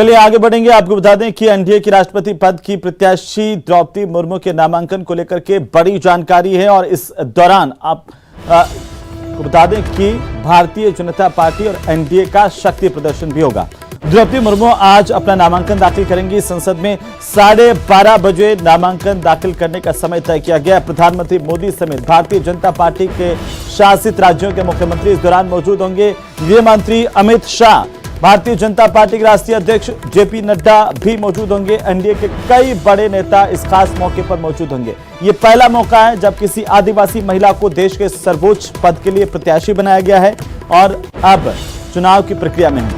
चलिए आगे बढ़ेंगे। आपको बता दें कि एनडीए की राष्ट्रपति पद की प्रत्याशी द्रौपदी मुर्मू के नामांकन को लेकर के बड़ी जानकारी है और इस दौरान आपको बता दें कि भारतीय जनता पार्टी और एनडीए का शक्ति प्रदर्शन भी होगा। द्रौपदी मुर्मू आज अपना नामांकन दाखिल करेंगी। संसद में 12:30 बजे नामांकन दाखिल करने का समय तय किया गया है। प्रधानमंत्री मोदी समेत भारतीय जनता पार्टी के शासित राज्यों के मुख्यमंत्री इस दौरान मौजूद होंगे। गृह मंत्री अमित शाह, भारतीय जनता पार्टी के राष्ट्रीय अध्यक्ष जेपी नड्डा भी मौजूद होंगे। एनडीए के कई बड़े नेता इस खास मौके पर मौजूद होंगे। ये पहला मौका है जब किसी आदिवासी महिला को देश के सर्वोच्च पद के लिए प्रत्याशी बनाया गया है और अब चुनाव की प्रक्रिया में है।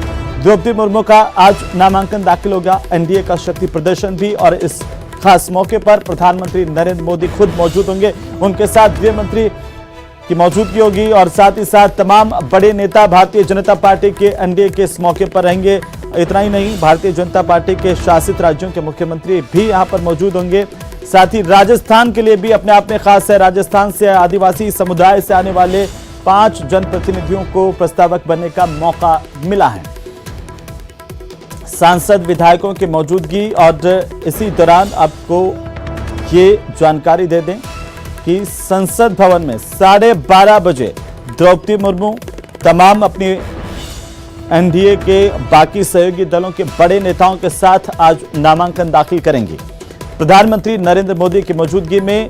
द्रौपदी मुर्मू का आज नामांकन दाखिल होगा। एनडीए का शक्ति प्रदर्शन भी और इस खास मौके पर प्रधानमंत्री नरेंद्र मोदी खुद मौजूद होंगे। उनके साथ गृह मंत्री की मौजूदगी होगी और साथ ही साथ तमाम बड़े नेता भारतीय जनता पार्टी के एनडीए के इस मौके पर रहेंगे। इतना ही नहीं, भारतीय जनता पार्टी के शासित राज्यों के मुख्यमंत्री भी यहां पर मौजूद होंगे। साथ ही राजस्थान के लिए भी अपने आप में खास है। राजस्थान से आदिवासी समुदाय से आने वाले 5 जनप्रतिनिधियों को प्रस्तावक बनने का मौका मिला है। सांसद विधायकों की मौजूदगी और इसी दौरान आपको ये जानकारी दे दें कि संसद भवन में 12:30 बजे द्रौपदी मुर्मू तमाम अपनी एनडीए के बाकी सहयोगी दलों के बड़े नेताओं के साथ आज नामांकन दाखिल करेंगी। प्रधानमंत्री नरेंद्र मोदी की मौजूदगी में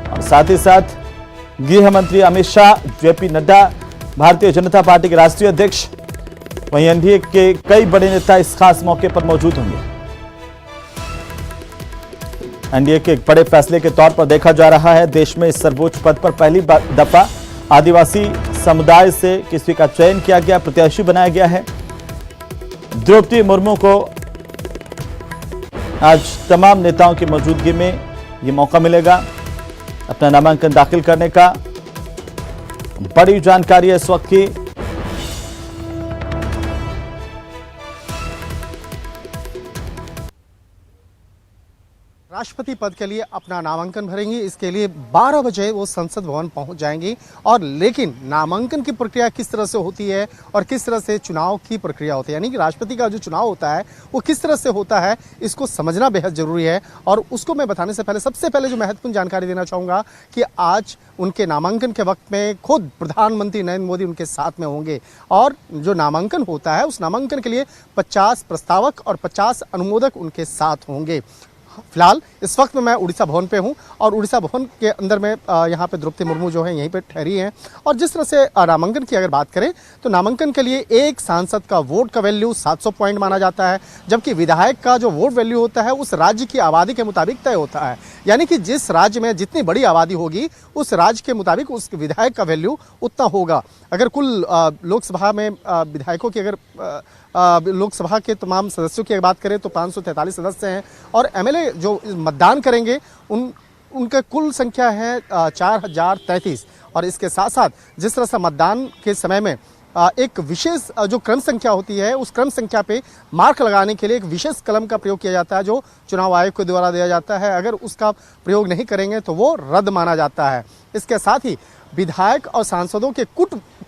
और साथ ही साथ गृह मंत्री अमित शाह, जेपी नड्डा, भारतीय जनता पार्टी के राष्ट्रीय अध्यक्ष, वहीं एनडीए के कई बड़े नेता इस खास मौके पर मौजूद होंगे। एनडीए के एक बड़े फैसले के तौर पर देखा जा रहा है। देश में इस सर्वोच्च पद पर पहली दफा आदिवासी समुदाय से किसी का चयन किया गया, प्रत्याशी बनाया गया है। द्रौपदी मुर्मू को आज तमाम नेताओं की मौजूदगी में ये मौका मिलेगा अपना नामांकन दाखिल करने का। बड़ी जानकारी है इस वक्त की। राष्ट्रपति पद के लिए अपना नामांकन भरेंगी। इसके लिए 12 बजे वो संसद भवन पहुंच जाएंगी। और लेकिन नामांकन की प्रक्रिया किस तरह से होती है और किस तरह से चुनाव की प्रक्रिया होती है, यानी कि राष्ट्रपति का जो चुनाव होता है वो किस तरह से होता है, इसको समझना बेहद जरूरी है। और उसको मैं बताने से पहले सबसे पहले जो महत्वपूर्ण जानकारी देना चाहूँगा कि आज उनके नामांकन के वक्त में खुद प्रधानमंत्री नरेंद्र मोदी उनके साथ में होंगे। और जो नामांकन होता है उस नामांकन के लिए 50 प्रस्तावक और 50 अनुमोदक उनके साथ होंगे। फिलहाल इस वक्त में मैं उड़ीसा भवन पे हूं और उड़ीसा भवन के अंदर में यहाँ पे द्रौपदी मुर्मू जो है यहीं पे ठहरी हैं। और जिस तरह से नामांकन की अगर बात करें तो नामांकन के लिए एक सांसद का वोट का वैल्यू 700 पॉइंट माना जाता है, जबकि विधायक का जो वोट वैल्यू होता है उस राज्य की आबादी के मुताबिक तय होता है। यानी कि जिस राज्य में जितनी बड़ी आबादी होगी उस राज्य के मुताबिक उस विधायक का वैल्यू उतना होगा। अगर कुल लोकसभा में विधायकों की अगर लोकसभा के तमाम सदस्यों की अगर बात करें तो 543 सदस्य हैं और एमएलए जो मतदान करेंगे उनका कुल संख्या है 4033। और इसके साथ साथ जिस तरह से मतदान के समय में एक विशेष जो क्रम संख्या होती है उस क्रम संख्या पे मार्क लगाने के लिए एक विशेष कलम का प्रयोग किया जाता है जो चुनाव आयोग के द्वारा दिया जाता है। अगर उसका प्रयोग नहीं करेंगे तो वो रद्द माना जाता है। इसके साथ ही विधायक और सांसदों के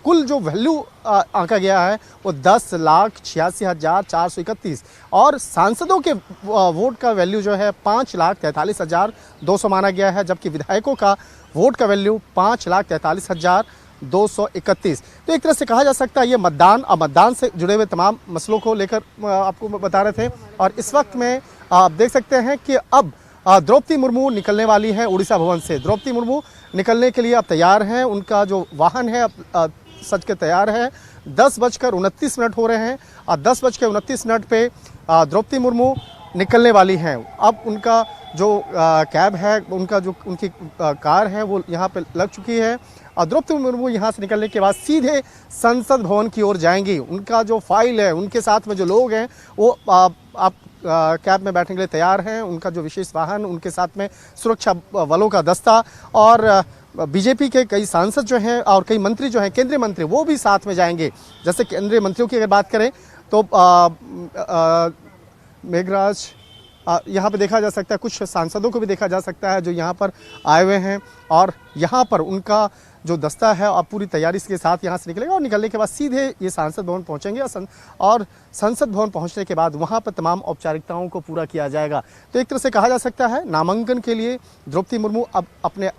कुल जो वैल्यू आंका गया है वो 10,86,431 और सांसदों के वोट का वैल्यू जो है 5,43,200 माना गया है, जबकि विधायकों का वोट का वैल्यू 5,43,231। तो एक तरह से कहा जा सकता है ये मतदान और मतदान से जुड़े हुए तमाम मसलों को लेकर आपको बता रहे थे। और इस वक्त में आप देख सकते हैं कि अब द्रौपदी मुर्मू निकलने वाली हैं उड़ीसा भवन से। द्रौपदी मुर्मू निकलने के लिए अब तैयार हैं। उनका जो वाहन है अब सज के तैयार है। 10:29 हो रहे हैं और 10:29 पे द्रौपदी मुर्मू निकलने वाली हैं। अब उनका जो कैब है, उनका जो उनकी कार है वो यहाँ पे लग चुकी है और द्रौपदी मुर्मू यहाँ से निकलने के बाद सीधे संसद भवन की ओर जाएंगी। उनका जो फाइल है, उनके साथ में जो लोग हैं वो आप कैब में बैठने के लिए तैयार हैं। उनका जो विशेष वाहन, उनके साथ में सुरक्षा बलों का दस्ता और बीजेपी के कई सांसद जो हैं और कई मंत्री जो हैं, केंद्रीय मंत्री, वो भी साथ में जाएंगे। जैसे केंद्रीय मंत्रियों की अगर बात करें तो मेघराज, यहाँ पे देखा जा सकता है, कुछ सांसदों को भी देखा जा सकता है जो यहाँ पर आए हुए हैं और यहाँ पर उनका जो दस्ता है अब पूरी तैयारी के साथ यहाँ से निकलेगा और निकलने के बाद सीधे ये सांसद भवन पहुँचेंगे और संसद भवन पहुँचने के बाद वहाँ पर तमाम औपचारिकताओं को पूरा किया जाएगा। तो एक तरह से कहा जा सकता है नामांकन के लिए द्रौपदी मुर्मू अब अपने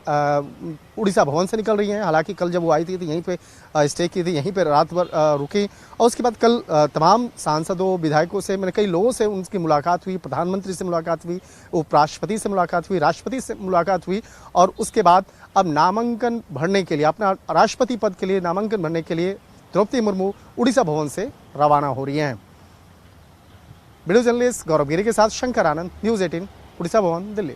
उड़ीसा भवन से निकल रही हैं। हालांकि कल जब वो आई थी तो यहीं पे स्टे की थी, यहीं पे रात भर रुकी और उसके बाद कल तमाम सांसदों विधायकों से मैंने कई लोगों से उनकी मुलाकात हुई, प्रधानमंत्री से मुलाकात हुई, उपराष्ट्रपति से मुलाकात हुई, राष्ट्रपति से मुलाकात हुई और उसके बाद अब नामांकन भरने के लिए अपना राष्ट्रपति पद के लिए नामांकन भरने के लिए द्रौपदी मुर्मू उड़ीसा भवन से रवाना हो रही हैं। वीडियो जर्नलिस्ट गौरव गिरी के साथ शंकर आनंद, न्यूज़ 18 उड़ीसा भवन, दिल्ली।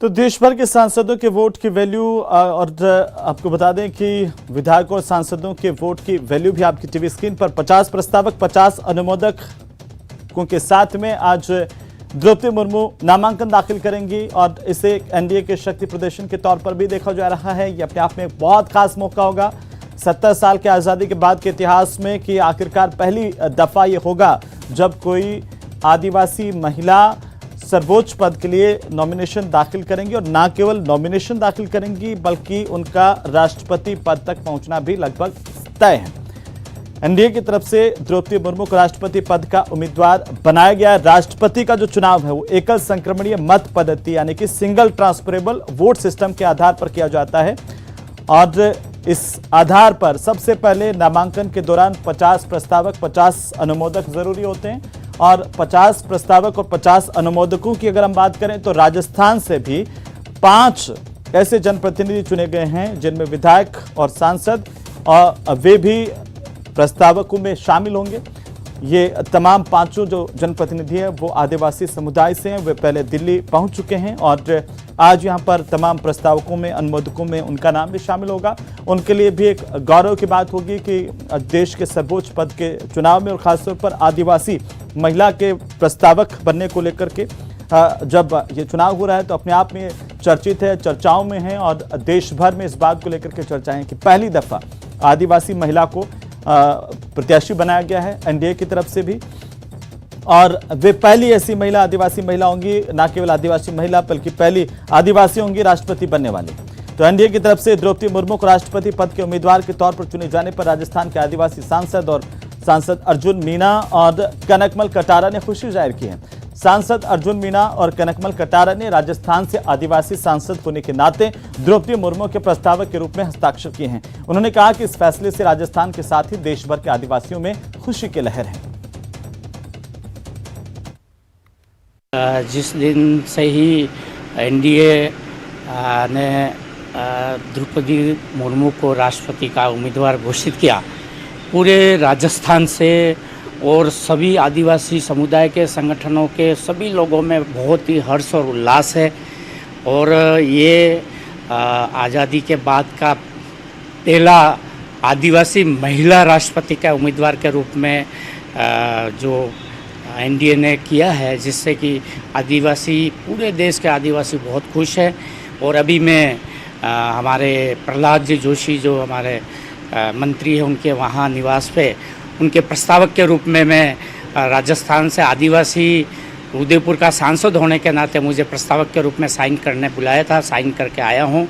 तो देश भर के सांसदों के वोट की वैल्यू और आपको बता दें कि विधायकों और सांसदों के वोट की वैल्यू भी आपकी टीवी स्क्रीन पर 50 प्रस्तावक 50 अनुमोदकों के साथ में आज द्रौपदी मुर्मू नामांकन दाखिल करेंगी और इसे एनडीए के शक्ति प्रदर्शन के तौर पर भी देखा जा रहा है। ये अपने आप में एक बहुत खास मौका होगा 70 साल के आज़ादी के बाद के इतिहास में कि आखिरकार पहली दफा ये होगा जब कोई आदिवासी महिला सर्वोच्च पद के लिए नॉमिनेशन दाखिल करेंगी और न केवल नॉमिनेशन दाखिल करेंगी बल्कि उनका राष्ट्रपति पद तक पहुंचना भी लगभग तय है। एनडीए की तरफ से द्रौपदी मुर्मू को राष्ट्रपति पद का उम्मीदवार बनाया गया है। राष्ट्रपति का जो चुनाव है वो एकल संक्रमणीय मत पद्धति यानी कि सिंगल ट्रांसफरेबल वोट सिस्टम के आधार पर किया जाता है और इस आधार पर सबसे पहले नामांकन के दौरान 50 प्रस्तावक 50 अनुमोदक जरूरी होते हैं और 50 प्रस्तावक और 50 अनुमोदकों की अगर हम बात करें तो राजस्थान से भी 5 ऐसे जनप्रतिनिधि चुने गए हैं जिनमें विधायक और सांसद और वे भी प्रस्तावकों में शामिल होंगे। ये तमाम 5 जो जनप्रतिनिधि हैं वो आदिवासी समुदाय से हैं। वे पहले दिल्ली पहुंच चुके हैं और आज यहां पर तमाम प्रस्तावकों में अनुमोदकों में उनका नाम भी शामिल होगा। उनके लिए भी एक गौरव की बात होगी कि देश के सर्वोच्च पद के चुनाव में और खासतौर पर आदिवासी महिला के प्रस्तावक बनने को लेकर के जब ये चुनाव हो रहा है तो अपने आप में चर्चित है, चर्चाओं में है और देश भर में इस बात को लेकर के चर्चाएं कि पहली दफा आदिवासी महिला को प्रत्याशी बनाया गया है एनडीए की तरफ से भी और वे पहली ऐसी महिला आदिवासी महिला होंगी, न केवल आदिवासी महिला बल्कि पहली आदिवासी होंगी राष्ट्रपति बनने वाली। तो एनडीए की तरफ से द्रौपदी मुर्मू को राष्ट्रपति पद के उम्मीदवार के तौर पर चुने जाने पर राजस्थान के आदिवासी सांसद अर्जुन मीणा और कनकमल कटारा ने खुशी जाहिर की है। सांसद अर्जुन मीणा और कनकमल कटारा ने राजस्थान से आदिवासी सांसद होने के नाते द्रौपदी मुर्मू के प्रस्तावक के रूप में हस्ताक्षर किए हैं। उन्होंने कहा कि इस फैसले से राजस्थान के साथ ही देश भर के आदिवासियों में खुशी की लहर है। जिस दिन से ही एनडीए ने द्रौपदी मुर्मू को राष्ट्रपति का उम्मीदवार घोषित किया, पूरे राजस्थान से और सभी आदिवासी समुदाय के संगठनों के सभी लोगों में बहुत ही हर्ष और उल्लास है और ये आज़ादी के बाद का पहला आदिवासी महिला राष्ट्रपति का उम्मीदवार के रूप में जो एनडीए ने किया है, जिससे कि आदिवासी पूरे देश के आदिवासी बहुत खुश है। और अभी मैं हमारे प्रहलाद जी जोशी जो हमारे मंत्री हैं उनके वहाँ निवास पे उनके प्रस्तावक के रूप में मैं राजस्थान से आदिवासी उदयपुर का सांसद होने के नाते मुझे प्रस्तावक के रूप में साइन करने बुलाया था, साइन करके आया हूँ।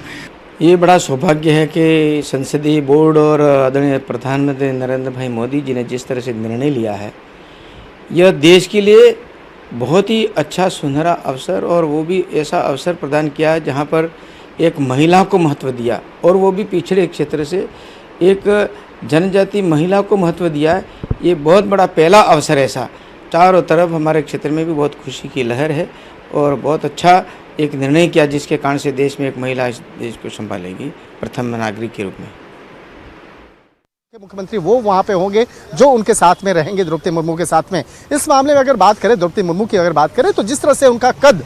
ये बड़ा सौभाग्य है कि संसदीय बोर्ड और आदरणीय प्रधानमंत्री नरेंद्र भाई मोदी जी ने जिस तरह से निर्णय लिया है, यह देश के लिए बहुत ही अच्छा सुनहरा अवसर और वो भी ऐसा अवसर प्रदान किया है जहाँ पर एक महिला को महत्व दिया और वो भी पिछड़े क्षेत्र से एक जनजाति महिला को महत्व दिया है। ये बहुत बड़ा पहला अवसर ऐसा चारों तरफ हमारे क्षेत्र में भी बहुत खुशी की लहर है और बहुत अच्छा एक निर्णय किया जिसके कारण से देश में एक महिला इस देश को संभालेगी प्रथम नागरिक के रूप में। मुख्यमंत्री वो वहां पे होंगे जो उनके साथ में रहेंगे द्रौपदी मुर्मू के साथ में। इस मामले में अगर बात करें द्रौपदी मुर्मू की अगर बात करें तो जिस तरह से उनका कद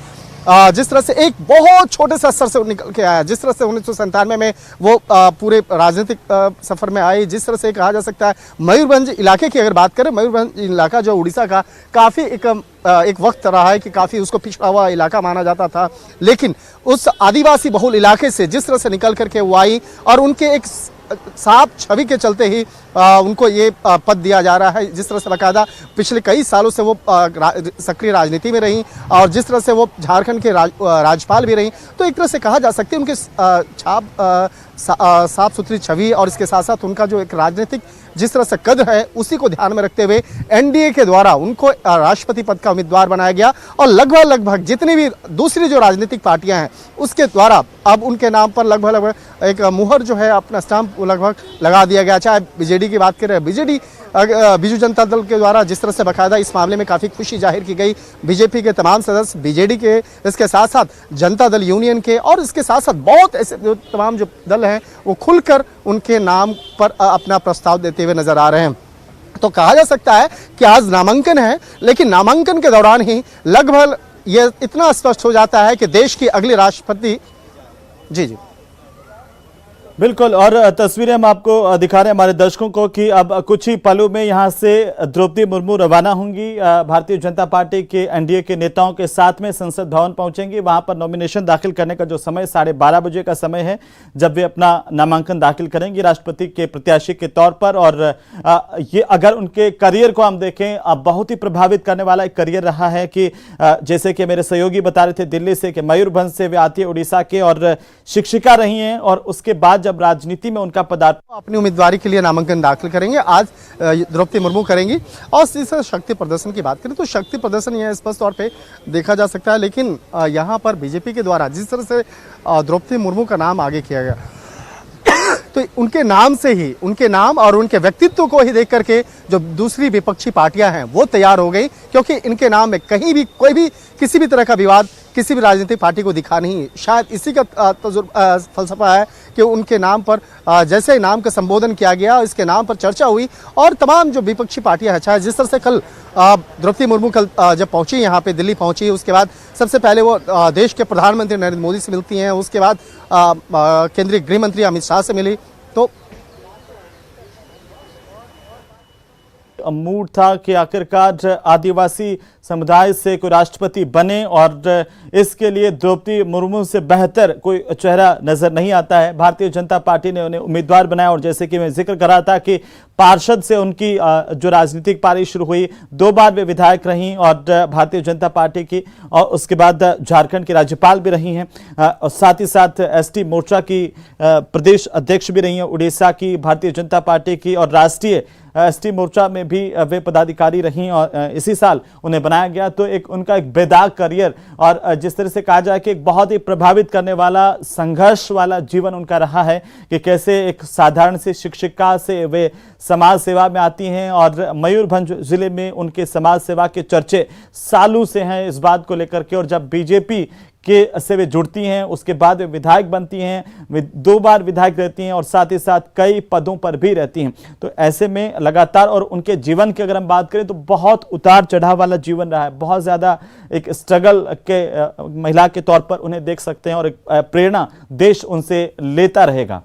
जिस तरह से एक बहुत छोटे से स्तर से निकल के आया, जिस तरह से 1997 में वो पूरे राजनीतिक सफर में आई, जिस तरह से कहा जा सकता है मयूरभंज इलाके की अगर बात करें, मयूरभंज इलाका जो उड़ीसा का काफ़ी एक वक्त रहा है कि काफ़ी उसको पिछड़ा हुआ इलाका माना जाता था, लेकिन उस आदिवासी बहुल इलाके से जिस तरह से निकल करके वो आई और उनके एक साफ छवि के चलते ही उनको ये पद दिया जा रहा है। जिस तरह से बाकायदा पिछले कई सालों से वो सक्रिय राजनीति में रही और जिस तरह से वो झारखंड के राज्यपाल भी रही, तो एक तरह से कहा जा सकती है उनके साफ सुथरी छवि और इसके साथ साथ उनका जो एक राजनीतिक जिस तरह से कद्र है उसी को ध्यान में रखते हुए एनडीए के द्वारा उनको राष्ट्रपति पद का उम्मीदवार बनाया गया और लगभग जितनी भी दूसरी जो राजनीतिक पार्टियां हैं उसके द्वारा अब उनके नाम पर लगभग एक मुहर जो है अपना स्टाम्प लगभग लगा दिया गया। चाहे बीजेडी की बात करें, बीजेडी बीजू जनता दल के द्वारा जिस तरह से बाकायदा इस मामले में काफ़ी खुशी जाहिर की गई, बीजेपी के तमाम सदस्य, बीजेडी के, इसके साथ साथ जनता दल यूनियन के और इसके साथ साथ बहुत ऐसे जो तमाम जो दल हैं वो खुलकर उनके नाम पर अपना प्रस्ताव देते हुए नजर आ रहे हैं। तो कहा जा सकता है कि आज नामांकन है, लेकिन नामांकन के दौरान ही लगभग ये इतना स्पष्ट हो जाता है कि देश की अगली राष्ट्रपति जी बिल्कुल। और तस्वीरें हम आपको दिखा रहे हैं हमारे दर्शकों को कि अब कुछ ही पलों में यहां से द्रौपदी मुर्मू रवाना होंगी। भारतीय जनता पार्टी के एनडीए के नेताओं के साथ में संसद भवन पहुंचेंगी। वहां पर नॉमिनेशन दाखिल करने का जो समय 12:30 बजे का समय है, जब वे अपना नामांकन दाखिल करेंगी राष्ट्रपति के प्रत्याशी के तौर पर। और ये अगर उनके करियर को हम देखें, अब बहुत ही प्रभावित करने वाला एक करियर रहा है कि जैसे कि मेरे सहयोगी बता रहे थे दिल्ली से कि मयूरभंज से वे आती है, उड़ीसा के, और शिक्षिका रही हैं और उसके बाद जब राजनीति में उनका पदार्पण, अपनी उम्मीदवारी के लिए नामांकन दाखिल करेंगे। आज द्रौपदी मुर्मू करेंगी। और इस शक्ति प्रदर्शन की बात करें तो शक्ति प्रदर्शन यह स्पष्ट तौर पे देखा जा सकता है, लेकिन यहाँ पर बीजेपी के द्वारा जिस तरह से द्रौपदी मुर्मू का नाम आगे किया गया तो उनके नाम से ही, उनके नाम और उनके व्यक्तित्व को ही देख करके जो दूसरी विपक्षी पार्टियां हैं वो तैयार हो गई, क्योंकि इनके नाम में कहीं भी कोई भी किसी भी तरह का विवाद किसी भी राजनीतिक पार्टी को दिखा नहीं। शायद इसी का फलसफा है कि उनके नाम पर जैसे नाम का संबोधन किया गया, इसके नाम पर चर्चा हुई और तमाम जो विपक्षी पार्टियां हैं, चाहे जिस तरह से कल द्रौपदी मुर्मू कल जब पहुंची यहाँ पे दिल्ली पहुंची, उसके बाद सबसे पहले वो देश के प्रधानमंत्री नरेंद्र मोदी से मिलती हैं, उसके बाद केंद्रीय गृह मंत्री अमित शाह से मिली। तो मूड था कि आखिरकार आदिवासी समुदाय से कोई राष्ट्रपति बने और इसके लिए द्रौपदी मुर्मू से बेहतर कोई चेहरा नजर नहीं आता है। भारतीय जनता पार्टी ने उन्हें उम्मीदवार बनाया और जैसे कि मैं जिक्र कर रहा था कि पार्षद से उनकी जो राजनीतिक पारी शुरू हुई, 2 बार वे विधायक रहीं और भारतीय जनता पार्टी की, और उसके बाद झारखंड की राज्यपाल भी रही हैं और साथ ही साथ एसटी मोर्चा की प्रदेश अध्यक्ष भी रही हैं उड़ीसा की भारतीय जनता पार्टी की, और राष्ट्रीय एसटी मोर्चा में भी वे पदाधिकारी रहीं और इसी साल उन्हें बनाया गया। तो एक उनका एक बेदाग करियर और जिस तरह से कहा जाए कि एक बहुत ही प्रभावित करने वाला, संघर्ष वाला जीवन उनका रहा है कि कैसे एक साधारण सी शिक्षिका से वे समाज सेवा में आती हैं और मयूरभंज जिले में उनके समाज सेवा के चर्चे सालों से हैं इस बात को लेकर के। और जब बीजेपी के से वे जुड़ती हैं उसके बाद वे विधायक बनती हैं, वे 2 बार विधायक रहती हैं और साथ ही साथ कई पदों पर भी रहती हैं। तो ऐसे में लगातार, और उनके जीवन की अगर हम बात करें तो बहुत उतार चढ़ाव वाला जीवन रहा है, बहुत ज़्यादा एक स्ट्रगल के महिला के तौर पर उन्हें देख सकते हैं और एक प्रेरणा देश उनसे लेता रहेगा।